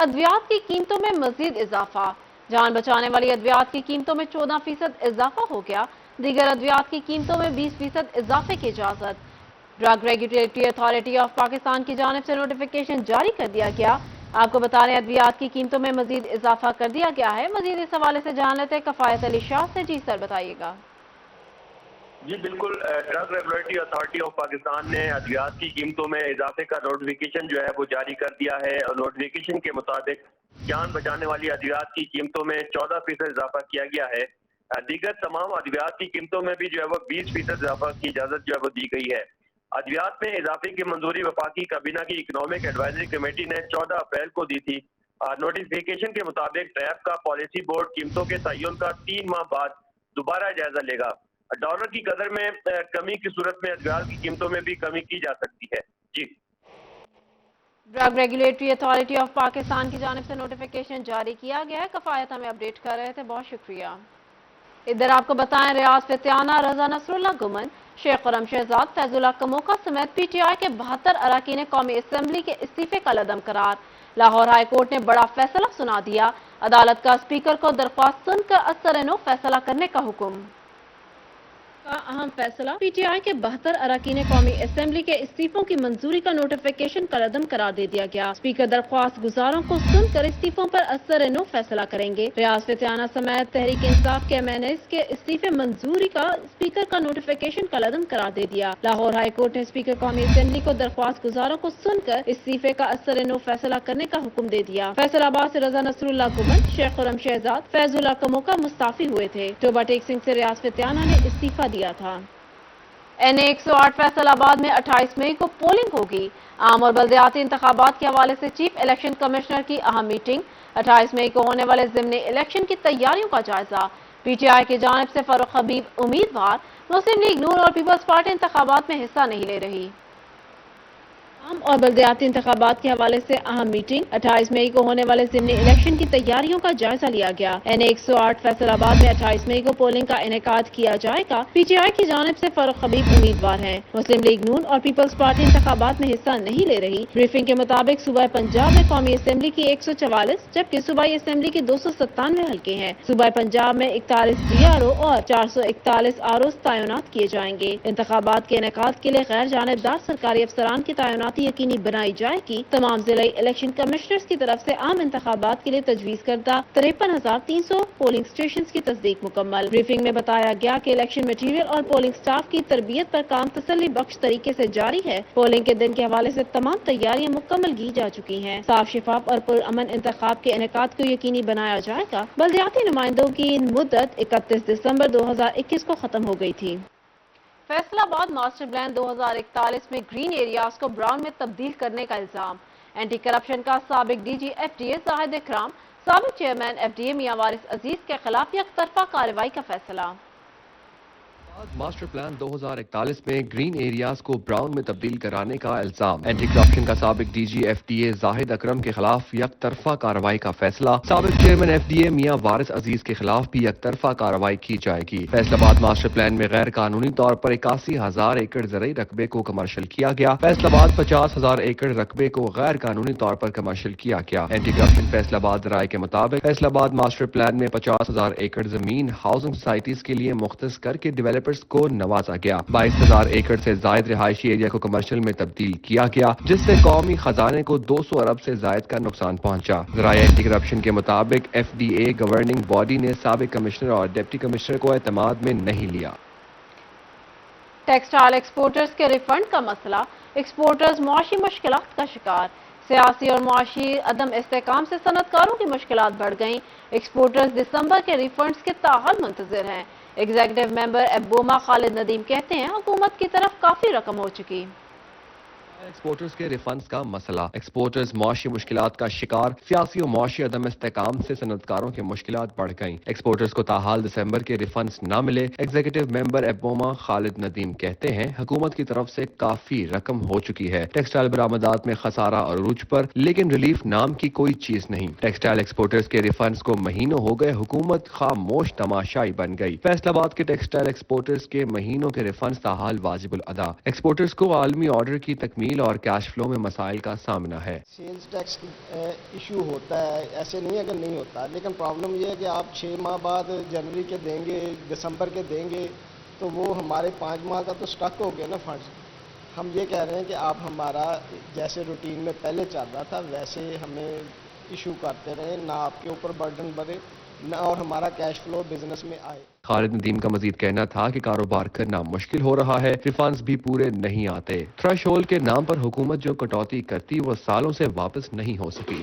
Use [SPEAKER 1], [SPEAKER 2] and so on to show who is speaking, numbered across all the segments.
[SPEAKER 1] ادویات کی قیمتوں میں مزید اضافہ، جان بچانے والی ادویات کی قیمتوں میں 14% اضافہ ہو گیا، دیگر ادویات کی قیمتوں میں 20% اضافے کی اجازت۔ Drug regulatory authority of Pakistan کی جانب سے نوٹیفیکیشن جاری کر دیا گیا۔ آپ کو بتا رہے ہیں ادویات کی قیمتوں میں مزید اضافہ کر دیا گیا ہے۔ مزید اس حوالے سے جان لیتے ہیں کفایت علی شاہ سے۔ جی سر، بتائیے گا۔
[SPEAKER 2] جی بالکل، drug regulatory authority of Pakistan نے ادویات کی قیمتوں میں اضافے کا نوٹیفیکیشن جو ہے وہ جاری کر دیا ہے، اور نوٹیفیکیشن کے مطابق جان بچانے والی ادویات کی قیمتوں میں 14% اضافہ کیا گیا ہے۔ دیگر تمام ادویات کی قیمتوں میں بھی جو ہے وہ 20% اضافہ کی اجازت جو ہے وہ دی گئی ہے۔ ادویات میں اضافے کی منظوری وفاقی کابینہ کی اکنامک ایڈوائزری کمیٹی نے 14 اپریل کو دی تھی۔ نوٹیفیکیشن کے مطابق ٹریپ کا پالیسی بورڈ قیمتوں کے تعین کا 3 ماہ بعد دوبارہ جائزہ لے گا۔ ڈالر کی قدر میں کمی کی صورت میں ادویات کی قیمتوں میں بھی کمی کی جا سکتی ہے۔ جی،
[SPEAKER 1] drug regulatory authority of Pakistan کی جانب سے نوٹیفیکیشن جاری کیا گیا ہے۔ کفایت ہمیں اپڈیٹ کر رہے تھے، بہت شکریہ۔ ادھر آپ کو بتائیں، ریاض فتیانہ، رضا نصر اللہ گمن، شیخ خرم شہزاد، فیض اللہ کموکا سمیت پی ٹی آئی کے 72 اراکین قومی اسمبلی کے استعفے کا لدم قرار۔ لاہور ہائی کورٹ نے بڑا فیصلہ سنا دیا، عدالت کا اسپیکر کو درخواست سن کر اثر نو فیصلہ کرنے کا حکم۔ کا اہم فیصلہ، پی ٹی آئی کے 72 اراکین قومی اسمبلی کے استعفوں کی منظوری کا نوٹیفیکیشن کالعدم قرار دے دیا گیا۔ اسپیکر درخواست گزاروں کو سن کر استعفوں پر اثر نو فیصلہ کریں گے۔ ریاض فتیانہ سمیت تحریک انصاف کے MNAs کے استعفے منظوری کا اسپیکر کا نوٹیفیکیشن کالعدم قرار دے دیا۔ لاہور ہائی کورٹ نے اسپیکر قومی اسمبلی کو درخواست گزاروں کو سن کر استعفے کا اثر نو فیصلہ کرنے کا حکم دے دیا۔ فیصل آباد سے رضا نصر اللہ گمن، شیخ خرم شہزاد، فیض اللہ کموکا مستعفی ہوئے تھے۔ ٹوبہ ٹیک سنگھ سے ریاض فتیانہ نے استعفیٰ دیا تھا۔ NA 108 فیصل آباد میں 28 مئی کو پولنگ ہوگی۔ عام اور بلدیاتی انتخابات کے حوالے سے چیف الیکشن کمشنر کی اہم میٹنگ۔ 28 مئی کو ہونے والے ضمنی الیکشن کی تیاریوں کا جائزہ۔ پی ٹی آئی کی جانب سے فاروق حبیب امیدوار، مسلم لیگ نون اور پیپلز پارٹی انتخابات میں حصہ نہیں لے رہی۔ عام اور بلدیاتی انتخابات کے حوالے سے اہم میٹنگ۔ 28 مئی کو ہونے والے ضمنی الیکشن کی تیاریوں کا جائزہ لیا گیا۔ NA 108 فیصل آباد میں 28 مئی کو پولنگ کا انعقاد کیا جائے گا۔ پی ٹی آئی کی جانب سے فاروق حبیب امیدوار ہیں۔ مسلم لیگ نون اور پیپلز پارٹی انتخابات میں حصہ نہیں لے رہی۔ بریفنگ کے مطابق صوبہ پنجاب میں قومی اسمبلی کی 144 جبکہ صوبائی اسمبلی کی 297 حلقے ہیں۔ صوبہ پنجاب میں 41 DRO اور 441 ROs تعینات کیے جائیں گے۔ انتخابات کے انعقاد کے لیے غیر جانبدار سرکاری افسران کی تعیناتی یقینی بنائی جائے گی۔ تمام ضلعی الیکشن کمشنرز کی طرف سے عام انتخابات کے لیے تجویز کردہ 53,300 پولنگ اسٹیشنز کی تصدیق مکمل۔ بریفنگ میں بتایا گیا کہ الیکشن میٹیریل اور پولنگ سٹاف کی تربیت پر کام تسلی بخش طریقے سے جاری ہے۔ پولنگ کے دن کے حوالے سے تمام تیاریاں مکمل کی جا چکی ہیں۔ صاف، شفاف اور پرامن انتخاب کے انعقاد کو یقینی بنایا جائے گا۔ بلدیاتی نمائندوں کی مدت 31 دسمبر 2021 کو ختم ہو گئی تھی۔ فیصل آباد ماسٹر پلان 2041 میں گرین ایریاز کو براؤن میں تبدیل کرنے کا الزام۔ اینٹی کرپشن کا سابق DG FDA زاہد اکرام، سابق چیئرمین FDA میاں وارث عزیز کے خلاف یک طرفہ کارروائی کا فیصلہ۔
[SPEAKER 3] ماسٹر پلان 2041 میں گرین ایریاز کو براؤن میں تبدیل کرانے کا الزام۔ اینٹی کرپشن کا سابق DG FDA زاہد اکرم کے خلاف یک طرفہ کارروائی کا فیصلہ۔ سابق چیئرمین FDA میاں وارث عزیز کے خلاف بھی یک طرفہ کارروائی کی جائے گی۔ فیصل آباد ماسٹر پلان میں غیر قانونی طور پر 81,000 ایکڑ زرعی رقبے کو کمرشل کیا گیا۔ فیصل آباد 50,000 ایکڑ رقبے کو غیر قانونی طور پر کمرشل کیا گیا۔ اینٹی کرپشن فیصل آباد رائے کے مطابق فیصل آباد ماسٹر پلان میں 50,000 ایکڑ زمین ہاؤسنگ سوسائٹیز کے لیے مختص کر کے ڈیولپرز کو نوازا گیا۔ 22,000 ایکڑ سے زائد رہائشی ایریا کو کمرشل میں تبدیل کیا گیا، جس سے قومی خزانے کو 200 ارب سے زائد کا نقصان پہنچا۔ ذرائع اینٹی کرپشن کے مطابق FDA گورننگ باڈی نے سابق کمشنر اور ڈپٹی کمشنر کو اعتماد میں نہیں لیا۔
[SPEAKER 1] ٹیکسٹائل ایکسپورٹرز کے ریفنڈ کا مسئلہ، ایکسپورٹرز معاشی مشکلات کا شکار۔ سیاسی اور معاشی عدم استحکام سے صنعت کاروں کی مشکلات بڑھ گئیں۔ ایکسپورٹرز دسمبر کے ریفنڈز کے تاحال منتظر ہیں۔ ایگزیکٹو ممبر ایبوما خالد ندیم کہتے ہیں حکومت کی طرف کافی رقم ہو چکی۔
[SPEAKER 3] ایکسپورٹرز کے ریفنڈز کا مسئلہ، ایکسپورٹرز معاشی مشکلات کا شکار۔ سیاسی و معاشی عدم استحکام سے صنعت کاروں کی مشکلات بڑھ گئیں۔ ایکسپورٹرز کو تاحال دسمبر کے ریفنڈز نہ ملے۔ ایگزیکٹو ممبر ایبوما خالد ندیم کہتے ہیں حکومت کی طرف سے کافی رقم ہو چکی ہے۔ ٹیکسٹائل برآمدات میں خسارہ عروج پر، لیکن ریلیف نام کی کوئی چیز نہیں۔ ٹیکسٹائل ایکسپورٹرز کے ریفنڈز کو مہینوں ہو گئے، حکومت خاموش تماشائی بن گئی۔ فیصل آباد کے ٹیکسٹائل ایکسپورٹرز کے مہینوں کے ریفنڈز تاحال واجب الادا۔ ایکسپورٹرز کو عالمی آرڈر کی تکمیل तमील और कैश फ्लो में मसाइल का सामना है।
[SPEAKER 4] सेल्स टैक्स इशू होता है, ऐसे नहीं अगर नहीं होता, लेकिन प्रॉब्लम ये है कि आप 6 माह बाद जनवरी के देंगे, दिसंबर के देंगे, तो वो हमारे 5 माह का तो स्टक हो गया ना फंड्स। हम ये कह रहे हैं कि आप हमारा जैसे रूटीन में पहले चल रहा था वैसे हमें इशू करते रहें, ना आपके ऊपर बर्डन बढ़े ना और हमारा कैश फ्लो बिजनेस में आए।
[SPEAKER 3] खालिद नदीम का मजीद कहना था कि कारोबार करना मुश्किल हो रहा है, रिफंड्स भी पूरे नहीं आते। थ्रेशोल्ड के नाम पर हुकूमत जो कटौती करती वो सालों से वापस नहीं हो सकी।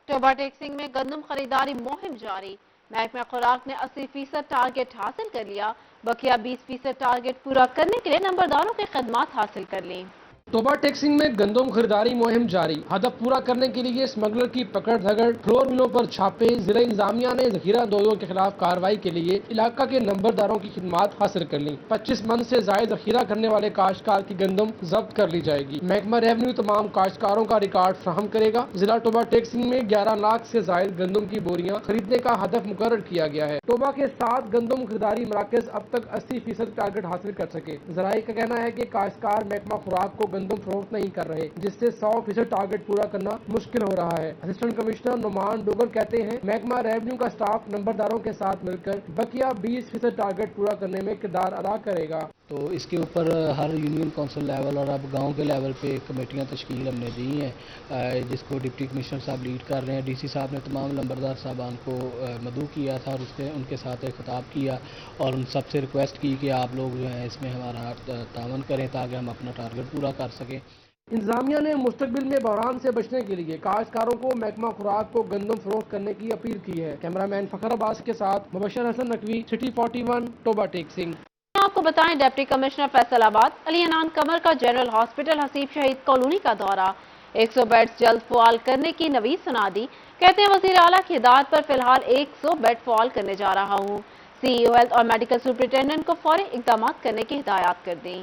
[SPEAKER 1] टोबा टेक्सिंग में गंदम खरीदारी मुहिम जारी। महकमा खुराक ने 80% टारगेट हासिल कर लिया। बकिया 20% टारगेट पूरा करने के लिए नंबरदारों की खदमात हासिल कर ली।
[SPEAKER 5] टोबा टेक्सिंग में गंदम खरीदारी मुहिम जारी। हदफ पूरा करने के लिए स्मगलर की पकड़ धकड़, फ्लोर मिलों पर छापे। जिला इंतजामिया ने जखीरा दोजों के खिलाफ कार्रवाई के लिए इलाका के नंबरदारों की खिदमात हासिल कर ली। 25 मन से जायद जखीरा करने वाले काश्तकार की गंदम जब्त कर ली जाएगी। महकमा रेवन्यू तमाम काश्तकारों का रिकॉर्ड फ्राहम करेगा। जिला टोबा टेक्सिंग में 11 लाख से जायद गंदम की बोरियां खरीदने का हदफ मुकर्रर किया गया है। टोबा के 7 गंदम खरीदारी मराकज अब तक 80% टारगेट हासिल कर सके। जराये का कहना है कि काश्तकार महकमा खुराक को गंदम फरोख्त नहीं कर रहे, जिससे 100% टारगेट पूरा करना मुश्किल हो रहा है। असिस्टेंट कमिश्नर नुमान डोगर कहते हैं महकमा रेवन्यू का स्टाफ नंबरदारों के साथ मिलकर बकिया 20% टारगेट पूरा करने में किरदार अदा करेगा।
[SPEAKER 6] तो इसके ऊपर हर यूनियन काउंसिल लेवल और अब गांव के लेवल पे कमेटियां तश्कील हमने दी हैं, जिसको डिप्टी कमिश्नर साहब लीड कर रहे हैं। डीसी साहब ने तमाम नंबरदार साहबान को मदऊ किया था और उनके साथ एक खिताब किया और उन सबसे रिक्वेस्ट की कि आप लोग जो है इसमें हमारा तावन करें ताकि हम अपना टारगेट पूरा कर सकें।
[SPEAKER 5] इंतजामिया ने मुस्तकबिल में बहरान से बचने के लिए काश्तकारों को महकमा खुराक को गंदम फरोख्त करने की अपील की है। कैमरामैन फखर अब्बास के साथ मुबशर हसन नकवी, सिटी 41, टोबा टेक्सिंग।
[SPEAKER 1] आपको बताएं डिप्टी कमिश्नर फैसलाबाद अली अनान कमर का जनरल हॉस्पिटल हसीब शहीद कॉलोनी का दौरा। 100 बेड्स जल्द फवाल करने की नवीद सुना दी। कहते हैं वजीर आला की हिदायत पर फिलहाल 100 बेड फवाल करने जा रहा हूँ। CEO हेल्थ और मेडिकल सुपरिटेंडेंट को फौरी इकदाम करने की हिदायत कर दी।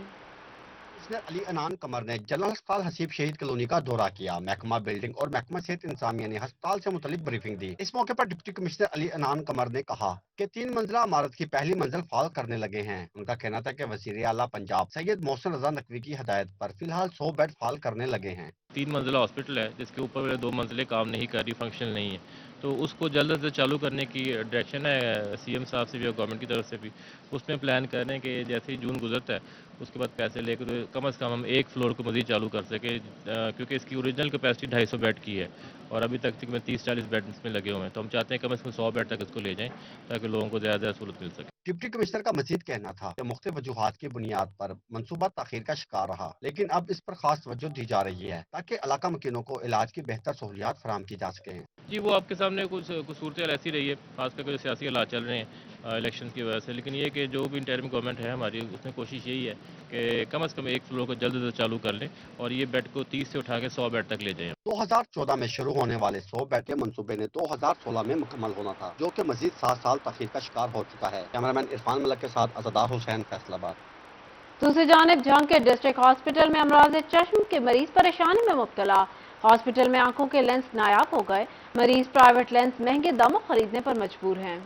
[SPEAKER 7] अली अनान कमर ने जनरल अस्पताल हसीब शहीद कॉलोनी का दौरा किया। महकमा बिल्डिंग और महकमा सेहत इंतजामिया ने अस्पताल से मुतल्लिक ब्रीफिंग दी। इस मौके पर डिप्टी कमिश्नर अली अनान कमर ने कहा कि 3 मंजिला इमारत की पहली मंजिल फाल करने लगे हैं। उनका कहना था कि वजीर आला पंजाब सैयद मोहसिन रजा नकवी की हिदायत पर फिलहाल 100 बेड फाल करने लगे हैं।
[SPEAKER 8] 3 मंजिला हॉस्पिटल है जिसके ऊपर 2 मंजिलें काम नहीं कर रही, फंक्शनल नहीं है, तो उसको जल्द से चालू करने की डायरेक्शन है सीएम साहब से भी और गवर्नमेंट की तरफ से भी। उसमें प्लान कर रहे हैं कि जैसे ही जून गुजरता है उसके बाद पैसे लेकर कम से कम हम एक फ्लोर को मजीद चालू कर सके, क्योंकि इसकी ओरिजिनल कैपेसिटी 250 बेड की है और अभी तक में 30-40 बेड इसमें लगे हुए हैं, तो हम चाहते हैं कम से कम 100 बेड तक इसको ले जाएं ताकि लोगों को ज़्यादा सहूलत मिल सके।
[SPEAKER 7] डिप्टी कमिश्नर का मजीद कहना था कि मुख्तलिफ वजूहात की बुनियाद पर मनसूबा ताखीर का शिकार रहा, लेकिन अब इस पर खास तवज्जो दी जा रही है ताकि इलाका मकीनों को इलाज की बेहतर सहूलियात फराहम की जा सके।
[SPEAKER 8] जी वो आपके सामने कुछ सूरत ऐसी रही है, खासकर जो सियासी हालात चल रहे हैं इलेक्शन की वजह से, लेकिन ये कि जो भी इंटरिम गवर्नमेंट है हमारी उसमें कोशिश यही है कि कम से कम एक फ्लोर को जल्द से चालू कर लें और ये बेड को 30 से उठा के 100 बेड तक ले जाएं।
[SPEAKER 7] 2014 में शुरू होने वाले 100 बेड के मंसूबे ने 2016 में मुकम्मल होना था, जो कि मजीद 7 साल तखीर का शिकार हो चुका है। कैमरामैन इरफान मलक के साथ अज़दार हुसैन, फैसलाबाद।
[SPEAKER 1] दूसरी जानिब जंग के डिस्ट्रिक्ट हॉस्पिटल में अमराज चश्म के मरीज परेशानी में मुब्तला। हॉस्पिटल में आंखों के लेंस नायाब हो गए। मरीज प्राइवेट लेंस महंगे दामों खरीदने पर मजबूर हैं।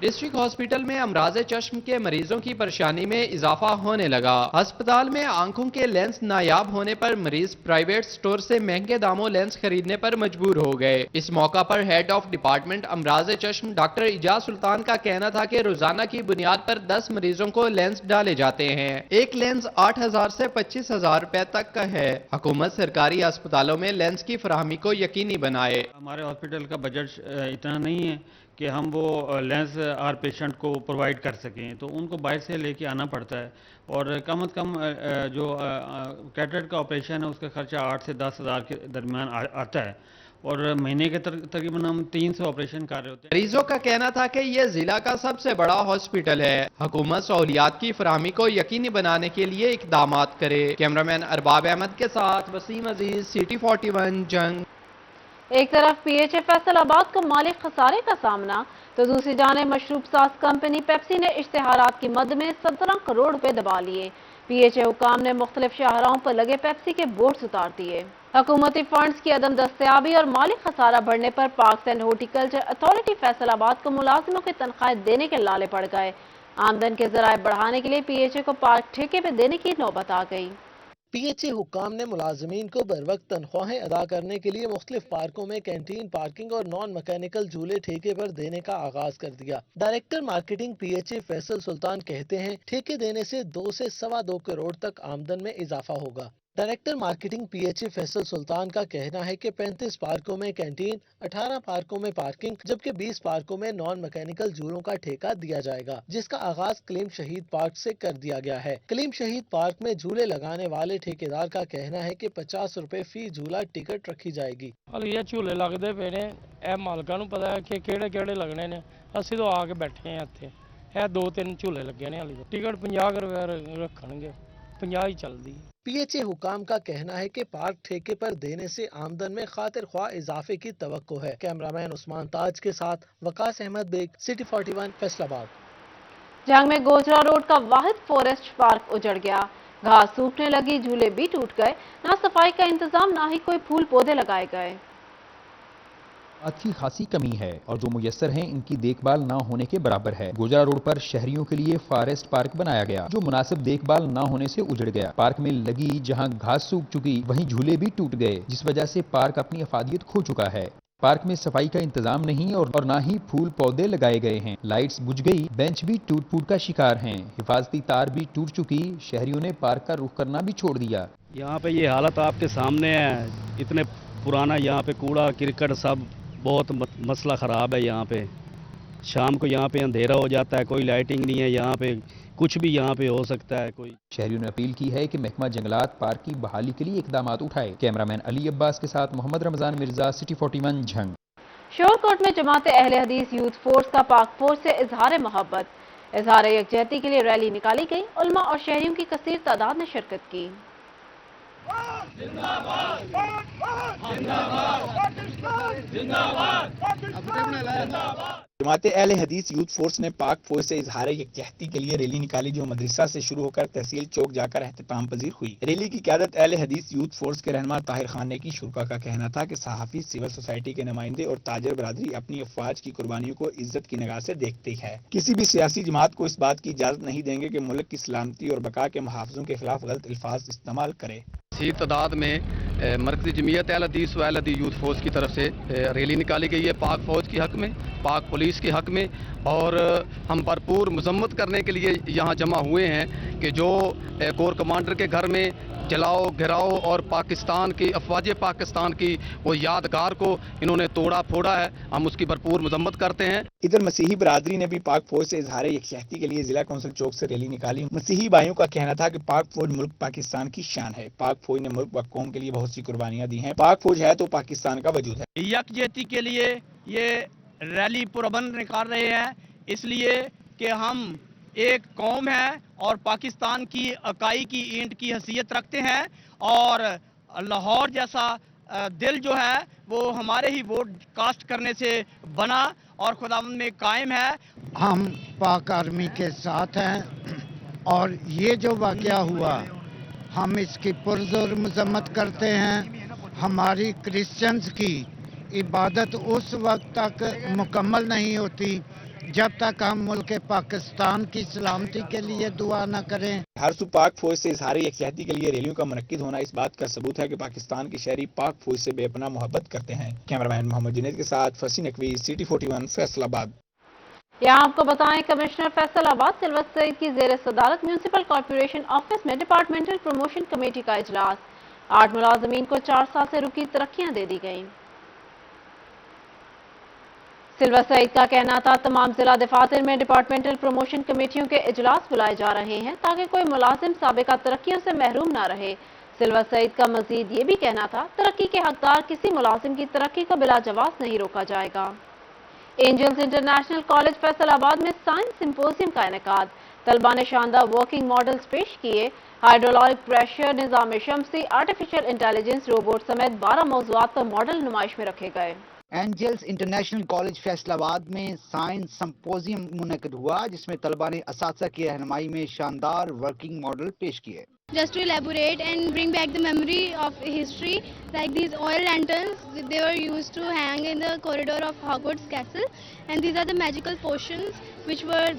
[SPEAKER 9] डिस्ट्रिक्ट हॉस्पिटल में अमराज चश्म के मरीजों की परेशानी में इजाफा होने लगा। अस्पताल में आंखों के लेंस नायाब होने पर मरीज प्राइवेट स्टोर से महंगे दामों लेंस खरीदने पर मजबूर हो गए। इस मौका पर हेड ऑफ डिपार्टमेंट अमराज चश्म डॉक्टर इजाज सुल्तान का कहना था कि रोजाना की बुनियाद पर 10 मरीजों को लेंस डाले जाते हैं। एक लेंस 8,000 से 25,000 रुपए तक का है। हुकूमत सरकारी अस्पतालों में लेंस की फराहमी को यकीनी बनाए।
[SPEAKER 10] हमारे हॉस्पिटल का बजट इतना नहीं है कि हम वो लेंस हर पेशेंट को प्रोवाइड कर सकें, तो उनको बाहर से लेके आना पड़ता है और कम से कम जो कैटरेक्ट का ऑपरेशन है उसका खर्चा 8 से 10 हज़ार के दरमियान आता है और महीने के तकरीबन हम 300 ऑपरेशन कर रहे होते हैं।
[SPEAKER 9] मरीजों का कहना था कि यह जिला का सबसे बड़ा हॉस्पिटल है। हुकूमत सहूलियात की फराहमी को यकीनी बनाने के लिए इकदाम करे। कैमरामैन अरबाब अहमद के साथ वसीम अजीज, सिटी 41, जंग।
[SPEAKER 1] एक तरफ PHA फैसलाबाद को माली खसारे का सामना, तो दूसरी जानिब मशरूब साज कंपनी पेप्सी ने इश्तेहारात की मद में 17 करोड़ रुपए दबा लिए। PHA हुकाम ने मुख्तलिफ शाहराहों पर लगे पेप्सी के बोर्ड्स उतार दिए। हुकूमती फंड्स की अदम दस्तयाबी और माली खसारा बढ़ने पर parks and horticulture authority Faisalabad को मुलाजिमों की तनख्वाहें देने के लाले पड़ गए। आमदन के जराए बढ़ाने के लिए PHA को पार्क ठेके पे देने की नौबत आ गई।
[SPEAKER 11] PHA حکام نے ملازمین کو بروقت تنخواہیں ادا کرنے کے لیے مختلف پارکوں میں کینٹین، پارکنگ اور نان مکینیکل جھولے ٹھیکے پر دینے کا آغاز کر دیا۔ ڈائریکٹر مارکیٹنگ PHA فیصل سلطان کہتے ہیں ٹھیکے دینے سے 2 سے سوا 2 کروڑ تک آمدن میں اضافہ ہوگا۔ ڈائریکٹر مارکیٹنگ PHA فیصل سلطان کا کہنا ہے کہ 35 پارکوں میں کینٹین، 18 پارکوں میں پارکنگ جبکہ 20 پارکوں میں نان مکینیکل جھولوں کا ٹھیکہ دیا جائے گا، جس کا آغاز کلیم شہید پارک سے کر دیا گیا ہے۔ کلیم شہید پارک میں جھولے لگانے والے ٹھیکیدار کا کہنا ہے کہ 50 روپے فی جھولا ٹکٹ رکھی جائے گی۔
[SPEAKER 12] یہ جھولے لگتے پے نے، اے مالکاں نوں پتا ہے کہ کہڑے کہڑے لگنے نے، اسی تو آ کے بیٹھے ہیں اتنے۔ اے 2-3 جھولے لگے نے، ٹکٹ 50 روپے رکھن گے، 50 ہی چلدی۔
[SPEAKER 11] PHA حکام کا کہنا ہے کہ پارک ٹھیکے پر دینے سے آمدن میں خاطر خواہ اضافے کی توقع ہے۔ کیمرامین عثمان تاج کے ساتھ وقاص احمد بیگ، سٹی 41 فیصل آباد۔
[SPEAKER 1] جنگ میں گوجرا روڈ کا واحد فورسٹ پارک اجڑ گیا، گھاس سوکھنے لگی، جھولے بھی ٹوٹ گئے، نہ صفائی کا انتظام نہ ہی کوئی پھول پودے لگائے گئے۔
[SPEAKER 13] کی خاصی کمی ہے اور جو میسر ہیں ان کی دیکھ بھال نہ ہونے کے برابر ہے۔ گوجرا روڈ پر شہریوں کے لیے فارسٹ پارک بنایا گیا جو مناسب دیکھ بھال نہ ہونے سے اجڑ گیا۔ پارک میں لگی جہاں گھاس سوکھ چکی وہیں جھولے بھی ٹوٹ گئے، جس وجہ سے پارک اپنی افادیت کھو چکا ہے۔ پارک میں صفائی کا انتظام نہیں اور نہ ہی پھول پودے لگائے گئے ہیں۔ لائٹس بجھ گئی، بینچ بھی ٹوٹ پھوٹ کا شکار ہیں، حفاظتی تار بھی ٹوٹ چکی، شہریوں نے پارک کا رخ کرنا بھی چھوڑ دیا۔
[SPEAKER 14] یہاں پہ یہ حالت آپ کے سامنے ہے، اتنے پرانا یہاں پہ کوڑا کرکٹ سب، بہت مسئلہ خراب ہے یہاں پہ۔ شام کو یہاں پہ اندھیرا ہو جاتا ہے، کوئی لائٹنگ نہیں ہے یہاں پہ، کچھ بھی یہاں پہ ہو سکتا ہے کوئی۔
[SPEAKER 13] شہریوں نے اپیل کی ہے کہ محکمہ جنگلات پارک کی بحالی کے لیے اقدامات اٹھائے۔ کیمرامین علی عباس کے ساتھ محمد رمضان مرزا، سٹی 41 جھنگ۔
[SPEAKER 1] شورکوٹ میں جماعت اہل حدیث یوتھ فورس کا پاک فوج سے اظہار محبت، اظہار یکجہتی کے لیے ریلی نکالی گئی، علماء اور شہریوں کی کثیر تعداد نے شرکت کی۔
[SPEAKER 15] جماعت اہل حدیث یوتھ فورس نے پاک فوج سے اظہار یکجہتی کے لیے ریلی نکالی جو مدرسہ سے شروع ہو کر تحصیل چوک جا کر اختتام پذیر ہوئی۔ ریلی کی قیادت اہل حدیث یوتھ فورس کے رہنما طاہر خان نے کی۔ شرکا کا کہنا تھا کہ صحافی، سول سوسائٹی کے نمائندے اور تاجر برادری اپنی افواج کی قربانیوں کو عزت کی نگاہ سے دیکھتی ہے۔ کسی بھی سیاسی جماعت کو اس بات کی اجازت نہیں دیں گے کہ ملک کی سلامتی اور بقا کے محافظوں کے خلاف غلط الفاظ استعمال کرے۔
[SPEAKER 16] کثیر تعداد میں مرکزی جمعیت اہل حدیث و اہل حدیث یوتھ فورس کی طرف سے ریلی نکالی گئی ہے پاک فوج کے حق میں، پاک پولیس کے حق میں، اور ہم بھرپور مذمت کرنے کے لیے یہاں جمع ہوئے ہیں کہ جو کور کمانڈر کے گھر میں جلاؤ گھراؤ اور پاکستان کی افواج پاکستان کی وہ یادگار کو انہوں نے توڑا پھوڑا ہے، ہم اس کی بھرپور مذمت کرتے ہیں۔
[SPEAKER 15] ادھر مسیحی برادری نے بھی پاک فوج سے اظہار یکجہتی کے لیے ضلع کونسل چوک سے ریلی نکالی۔ مسیحی بھائیوں کا کہنا تھا کہ پاک فوج ملک پاکستان کی شان ہے، پاک فوج نے ملک و قوم کے لیے بہت سی قربانیاں دی ہیں، پاک فوج ہے تو پاکستان کا وجود ہے۔
[SPEAKER 17] یکجہتی کے لیے یہ ریلی پرامن نکال رہے ہیں، اس لیے کہ ہم ایک قوم ہے اور پاکستان کی اکائی کی اینٹ کی حیثیت رکھتے ہیں، اور لاہور جیسا دل جو ہے وہ ہمارے ہی ووٹ کاسٹ کرنے سے بنا اور خداوند میں قائم ہے۔
[SPEAKER 18] ہم پاک آرمی کے ساتھ ہیں اور یہ جو واقعہ ہوا ہم اس کی پرزور مذمت کرتے ہیں۔ ہماری کرسچنز کی عبادت اس وقت تک مکمل نہیں ہوتی جب تک ہم ملک پاکستان کی سلامتی کے لیے دعا نہ کریں۔
[SPEAKER 15] ہر سو پاک فوج سے اظہار یکجہتی کے لیے ریلیوں کا منعقد ہونا اس بات کا ثبوت ہے کہ پاکستان کے شہری پاک فوج سے بے پناہ محبت کرتے ہیں۔ کیمرامین محمد جنید کے ساتھ فصیح نقوی، سٹی 41 فیصل آباد۔
[SPEAKER 1] یہاں آپ کو بتائیں کمشنر فیصل آباد سلوت سعید کی زیر صدارت میونسپل کارپوریشن آفس میں ڈپارٹمنٹل پروموشن کمیٹی کا اجلاس، 8 ملازمین کو 4 سال سے رکی ترقیاں دے دی گئیں۔ سلوت سعید کا کہنا تھا تمام ضلع دفاتر میں ڈپارٹمنٹل پروموشن کمیٹیوں کے اجلاس بلائے جا رہے ہیں تاکہ کوئی ملازم سابقہ ترقیوں سے محروم نہ رہے۔ سلوت سعید کا مزید یہ بھی کہنا تھا ترقی کے حقدار کسی ملازم کی ترقی کو بلا جواز نہیں روکا جائے گا۔ اینجلز انٹرنیشنل کالج فیصل آباد میں سائنس سمپوزیم کا انعقاد، طلباء نے شاندار ورکنگ ماڈلز پیش کیے، ہائیڈرولک پریشر، نظام شمسی، آرٹیفیشل انٹیلیجنس، روبوٹ سمیت 12 موضوعات پر ماڈل نمائش میں رکھے گئے۔
[SPEAKER 19] اینجلز انٹرنیشنل کالج فیصل آباد میں سائنس سمپوزیم منعقد ہوا جس میں طلباء نے اساتذہ کی رہنمائی میں شاندار ورکنگ ماڈل پیش کیے۔
[SPEAKER 20] Just to elaborate and bring back the memory of history, like these oil lanterns, they were used to hang in the corridor of Hogwarts Castle, and these are the magical potions which were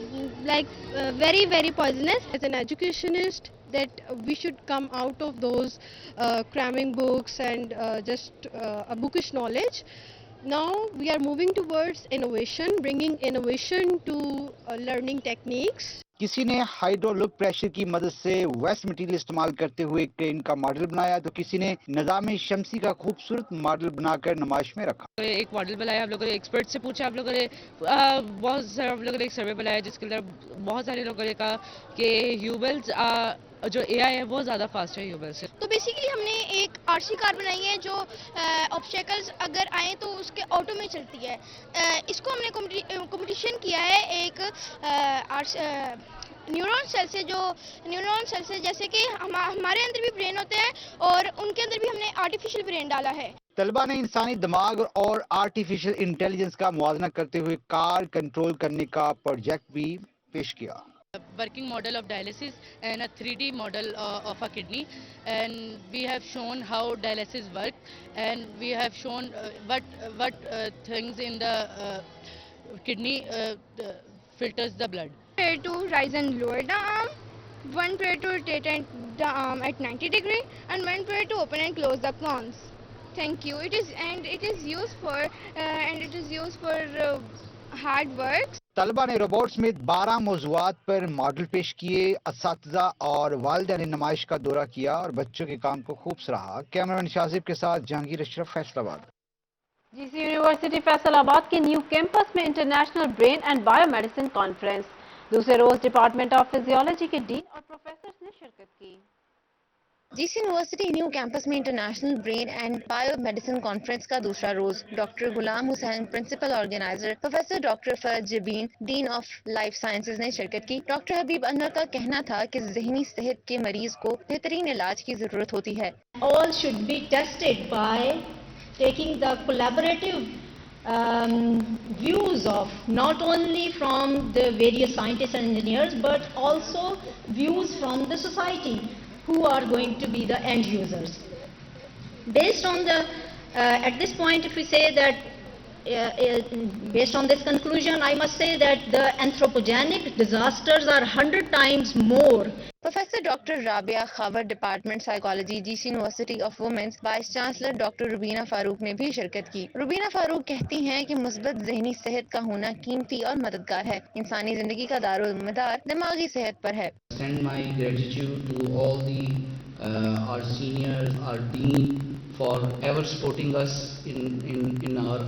[SPEAKER 20] like very, very poisonous.
[SPEAKER 21] As an educationist, that we should come out of those cramming books and just a bookish knowledge. Now we are moving towards innovation, bringing innovation to learning techniques.
[SPEAKER 19] किसी ने hydraulic pressure की मदद से waste material इस्तेमाल करते हुए एक train का मॉडल बनाया, तो किसी ने निज़ाम शमसी का खूबसूरत मॉडल बनाकर नुमाइश में रखा।
[SPEAKER 22] एक मॉडल बनाया, आप लोगों ने एक्सपर्ट से पूछा, आप लोगों ने बहुत सारा आप लोगों ने एक सर्वे बनाया जिसके अंदर बहुत सारे लोगों ने कहा कि ह्यूमन्स जो एआई है वो ज़्यादा फास्ट है ह्यूमन से।
[SPEAKER 23] तो बेसिकली हमने एक आरसी कार बनाई है जो ऑब्स्टेकल्स अगर आए तो उसके ऑटो में चलती है। इसको हमने कंपटीशन किया है एक न्यूरॉन सेल से, जैसे कि हमारे अंदर भी ब्रेन होते हैं और उनके अंदर भी हमने आर्टिफिशियल ब्रेन डाला है।
[SPEAKER 19] तलबा ने इंसानी दिमाग और आर्टिफिशियल इंटेलिजेंस का मुवाजना करते हुए कार कंट्रोल करने का प्रोजेक्ट भी पेश किया।
[SPEAKER 22] Working model of dialysis and a 3D model of a kidney, and we have shown how dialysis work, and we have shown what things in the kidney filters the blood.
[SPEAKER 23] Prayer to rise and lower the arm, one prayer to rotate the arm at 90 degree, and one prayer to open and close the cons. Thank you. It is used for hard work.
[SPEAKER 19] तलबा ने robot समेत 12 मौज़ूआत पर model पेश किए। असातिज़ा और वालिदा ने नुमाइश का दौरा किया और बच्चों के काम को खूब सराहा। कैमरामैन शाजिब के साथ जहांगीर अशरफ, फैसलाबाद।
[SPEAKER 1] जीसी यूनिवर्सिटी फैसलाबाद के न्यू कैंपस में international brain and biomedicine conference. दूसरे रोज डिपार्टमेंट ऑफ फिजियोलॉजी के डीन और प्रोफेसर ने शिरकत की।
[SPEAKER 24] जीसी यूनिवर्सिटी न्यू कैंपस में international brain and biomedicine conference का दूसरा रोज doctor Ghulam Hussain principal organiser, professor doctor Fard Jabeen dean of life sciences ने शिरकत की। डॉक्टर हबीब अनवर का कहना था कि जहनी सेहत के मरीज को बेहतरीन इलाज की जरूरत होती है।
[SPEAKER 25] All should be tested by taking the collaborative views of not only from the various scientists and engineers but also views from the society who are going to be the end users. Based on the, at this point if we say that, based on this conclusion, I must say that the anthropogenic disasters are 100 times more.
[SPEAKER 24] Professor doctor Rabia Khawar department psychology, GC university of womens, vice chancellor doctor Rubina Farooq ने भी शिरकत की। रुबीना फारूक कहती हैं कि मुस्बत जहनी सेहत का होना कीमती और मददगार है। इंसानी जिंदगी का दारोमदार दिमागी सेहत पर है।
[SPEAKER 26] Send my gratitude to all our seniors, our dean, for ever supporting us in our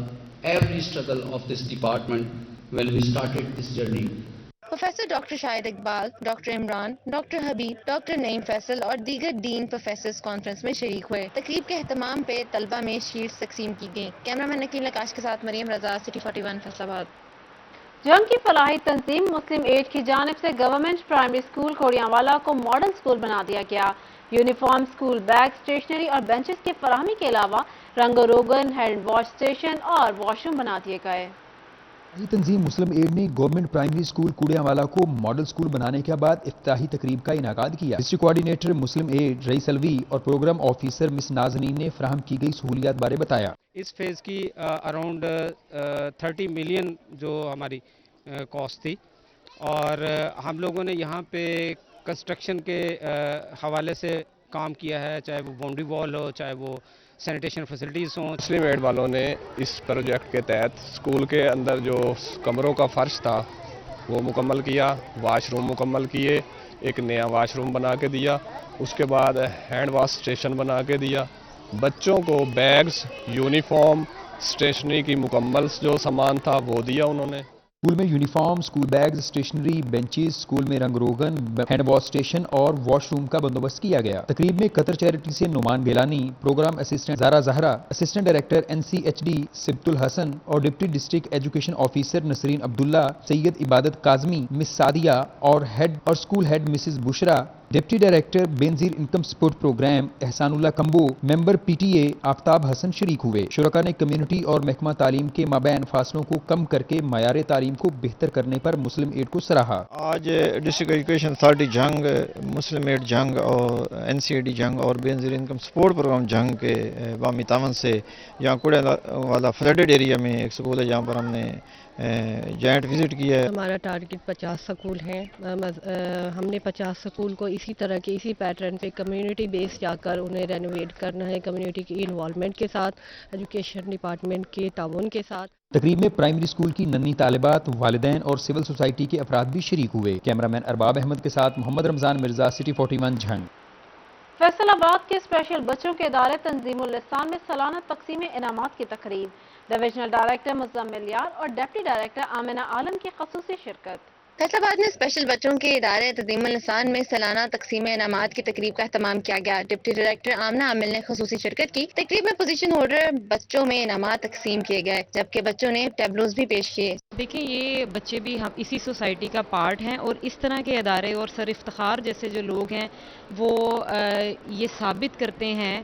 [SPEAKER 26] every struggle of this department when we started this journey.
[SPEAKER 24] Professor doctor Shahid Iqbal, doctor Imran, doctor Habib, doctor Naeem Faisal और दीगर dean professors conference में शरीक हुए। तकरीब के एहतमाम पे तलबा में शील्ड्स तकसीम की गई। कैमरामैन नकील आकाश के साथ मरियम रजा, सिटी 41 फैसलाबाद।
[SPEAKER 1] जंग की फलाही तंजीम मुस्लिम एड की जानिब से गवर्नमेंट प्राइमरी स्कूल खोड़ियांवाला को मॉडल स्कूल बना दिया गया। यूनिफॉर्म, स्कूल बैग, स्टेशनरी और बेंचेस के फराहमी के अलावा रंगो रोगन, हैंड वॉश स्टेशन और वॉशरूम बना दिए गए।
[SPEAKER 13] ये तंजीम मुस्लिम एड ने गवर्नमेंट प्राइमरी स्कूल कूड़ियांवाला को मॉडल स्कूल बनाने के बाद इफ्तिताही तकरीब का इनाकाद किया। डिस्ट्रिक्ट कोऑर्डिनेटर मुस्लिम एड रईस अलवी और प्रोग्राम ऑफिसर मिस नाज़नीन ने फराहम की गई सहूलियात बारे बताया।
[SPEAKER 27] इस फेज़ की अराउंड 30 मिलियन जो हमारी कॉस्ट थी और हम लोगों ने यहाँ पे कंस्ट्रक्शन के हवाले से काम किया है, चाहे वो बाउंड्री वॉल हो, चाहे वो सैनिटेशन फैसिलिटीज़ हों।
[SPEAKER 28] मुस्लिम एड वालों ने इस प्रोजेक्ट के तहत स्कूल के अंदर जो कमरों का फर्श था वो मुकम्मल किया, वाशरूम मुकम्मल किए, एक नया वाशरूम बना के दिया, उसके बाद हैंड वॉश स्टेशन बना के दिया। बच्चों को बैग्स, यूनिफॉर्म, स्टेशनरी की मुकम्मल जो सामान था वो दिया उन्होंने।
[SPEAKER 13] स्कूल में uniform, school bags, stationery, benches, school में रंग रोगन, हैंड वॉश स्टेशन और वॉशरूम का बंदोबस्त किया गया। तकरीब में कतर चैरिटी से Noman Gilani, programme assistant Zara Zahra, assistant director NCHD Sibtul Hasan और deputy district education officer Nasreen Abdullah, Syed Ibadat Kazmi, miss Sadia और हेड और school head Mrs Bushra, deputy director Benazir income support programme Ehsanullah Kamboh, member PTA Aftab Hasan शरीक हुए। शुरका ने कम्युनिटी और महकमा तालीम के माबैन फासलों को कम करके मयार तालीम को बेहतर करने पर मुस्लिम एड को सराहा।
[SPEAKER 29] आज डिस्ट्रिक्ट एजुकेशन अथॉरिटी जंग, मुस्लिम एड जंग और NCAD जंग और बेनजीर इनकम सपोर्ट प्रोग्राम जंग के बामी तावन से यहाँ कूड़े वाला फ्लडेड एरिया में एक स्कूल है जहाँ पर हमने जॉइंट विजिट किया है।
[SPEAKER 30] हमारा टारगेट 50 स्कूल है। हमने 50 स्कूल को
[SPEAKER 21] इसी तरह के इसी पैटर्न पे कम्युनिटी बेस जाकर उन्हें रेनोवेट करना है, कम्युनिटी की इन्वॉल्वमेंट के साथ, एजुकेशन डिपार्टमेंट के ताउन के साथ।
[SPEAKER 13] तकरीब में प्राइमरी स्कूल की नन्ही तालिबात, वालिदैन और सिविल सोसाइटी के अफराद भी शरीक हुए। कैमरामैन अरबाब अहमद के साथ मोहम्मद रमजान मिर्जा, सिटी 41 झंग।
[SPEAKER 1] फैसलाबाद के स्पेशल बच्चों के इदारे तंजीमुल लिसान में सालाना तकसीम इनामात की तकरीब। डिविजनल डायरेक्टर मुजम्मिल यार और डिप्टी डायरेक्टर आमिना आलम की खसूसी शिरकत।
[SPEAKER 24] फैसलाबाद में स्पेशल बच्चों के इदारे तंजीमुल लिसान में सालाना तकसीम इनामात की तकरीब का एहतमाम किया गया। डिप्टी डायरेक्टर आमिना आमिल ने खसूसी शिरकत की। तकरीब में पोजीशन होल्डर बच्चों में इनामात तकसीम किए गए, जबकि बच्चों ने टैबलोज भी पेश किए।
[SPEAKER 2] देखिए, ये बच्चे भी हम इसी सोसाइटी का पार्ट हैं और इस तरह के इदारे और सर इफ्तिखार जैसे जो लोग हैं वो ये साबित करते हैं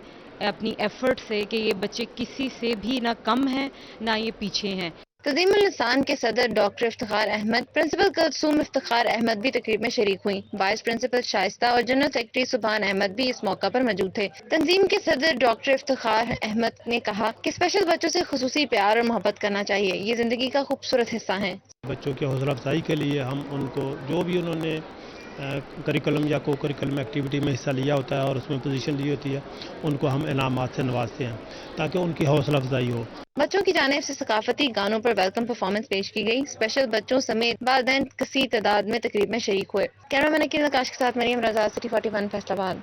[SPEAKER 2] अपनी एफर्ट से कि ये बच्चे किसी से भी ना कम हैं ना ये पीछे हैं।
[SPEAKER 24] तंजीमुल लिसान के सदर डॉक्टर इफ्तिखार अहमद, प्रिंसिपल कुलसूम इफ्तिखार अहमद भी तकरीब में शरीक हुई। वाइस प्रिंसिपल शाइस्ता और जनरल सेक्रेटरी सुभान अहमद भी इस मौका पर मौजूद थे। तंजीम के सदर डॉक्टर इफ्तिखार अहमद ने कहा कि स्पेशल बच्चों से खुसूसी प्यार और मोहब्बत करना चाहिए, ये जिंदगी का खूबसूरत हिस्सा है।
[SPEAKER 3] बच्चों की हौसला अफजाई के लिए हम उनको जो भी उन्होंने करिकुलम या को करिकुलम एक्टिविटी में हिस्सा लिया होता है और उसमें पोजीशन ली होती है, उनको हम इनामात से नवाजते हैं ताकि उनकी हौसला अफजाई हो।
[SPEAKER 24] बच्चों की जानिब से सकाफती गानों पर वेलकम परफॉर्मेंस पेश की गई। स्पेशल बच्चों समेत वालिदैन कसीर तादाद में तकरीब में शरीक हुए। कैमरामैन अकील नकाश के साथ Mariam Raza, city 41 Faisalabad.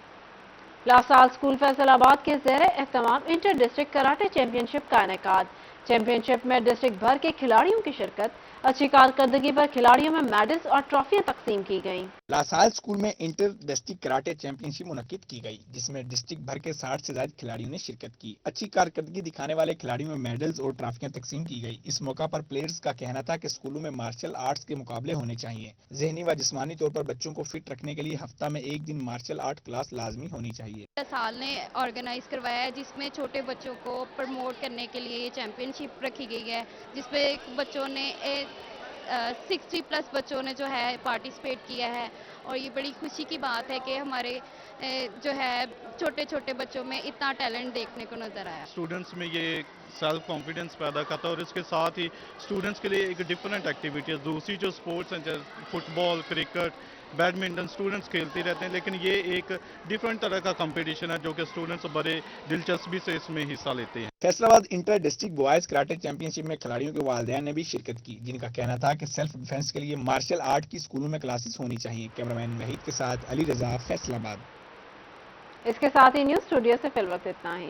[SPEAKER 1] La Salle school Faisalabad के ज़ेरे एहतमाम इंटर डिस्ट्रिक्ट कराटे चैंपियनशिप का इनेकाद। चैंपियनशिप में डिस्ट्रिक्ट भर के खिलाड़ियों की शिरकत। अच्छी कारकर्दगी पर खिलाड़ियों में मेडल्स और ट्रॉफियां तकसीम की गईं।
[SPEAKER 15] लासाल स्कूल में इंटर डिस्ट्रिक्ट कराटे चैंपियनशिप मुनक्किद की गई, जिसमें डिस्ट्रिक्ट भर के 60 से ज्यादा खिलाड़ियों ने शिरकत की। अच्छी कारकर्दगी दिखाने वाले खिलाड़ियों में मेडल्स और ट्रॉफियां तकसीम की गई। इस मौका पर प्लेयर्स का कहना था कि स्कूलों में मार्शल आर्ट्स के मुकाबले होने चाहिए। जहनी व जिस्मानी तौर पर बच्चों को फिट रखने के लिए हफ्ता में एक दिन मार्शल आर्ट क्लास लाजमी होनी चाहिए।
[SPEAKER 4] साल ने ऑर्गेनाइज करवाया है, जिसमें छोटे बच्चों को प्रमोट करने के लिए ये चैंपियनशिप रखी गई है, जिसमें बच्चों ने 60+ बच्चों ने जो है पार्टिसिपेट किया है। और ये बड़ी खुशी की बात है कि हमारे जो है छोटे छोटे बच्चों में इतना टैलेंट देखने को नज़र आया।
[SPEAKER 5] स्टूडेंट्स में ये सेल्फ कॉन्फिडेंस पैदा करता है और इसके साथ ही स्टूडेंट्स के लिए एक डिफरेंट एक्टिविटीज़, दूसरी जो स्पोर्ट्स हैं जैसे फुटबॉल, क्रिकेट, बैडमिंटन स्टूडेंट्स खेलते रहते हैं, लेकिन ये एक डिफरेंट तरह का कंपटीशन है जो कि स्टूडेंट्स बड़े दिलचस्पी से इसमें हिस्सा लेते हैं।
[SPEAKER 15] Faisalabad inter district boys karate championship में खिलाड़ियों के वालिदैन ने भी शिरकत की, जिनका कहना था कि सेल्फ डिफेंस के लिए मार्शल आर्ट की स्कूलों में क्लासेस होनी चाहिए। कैमरामैन वहीद के साथ अली रजा, फैसलाबाद।
[SPEAKER 1] इसके साथ ही न्यूज़ स्टूडियो से फिल वक्त इतना ही।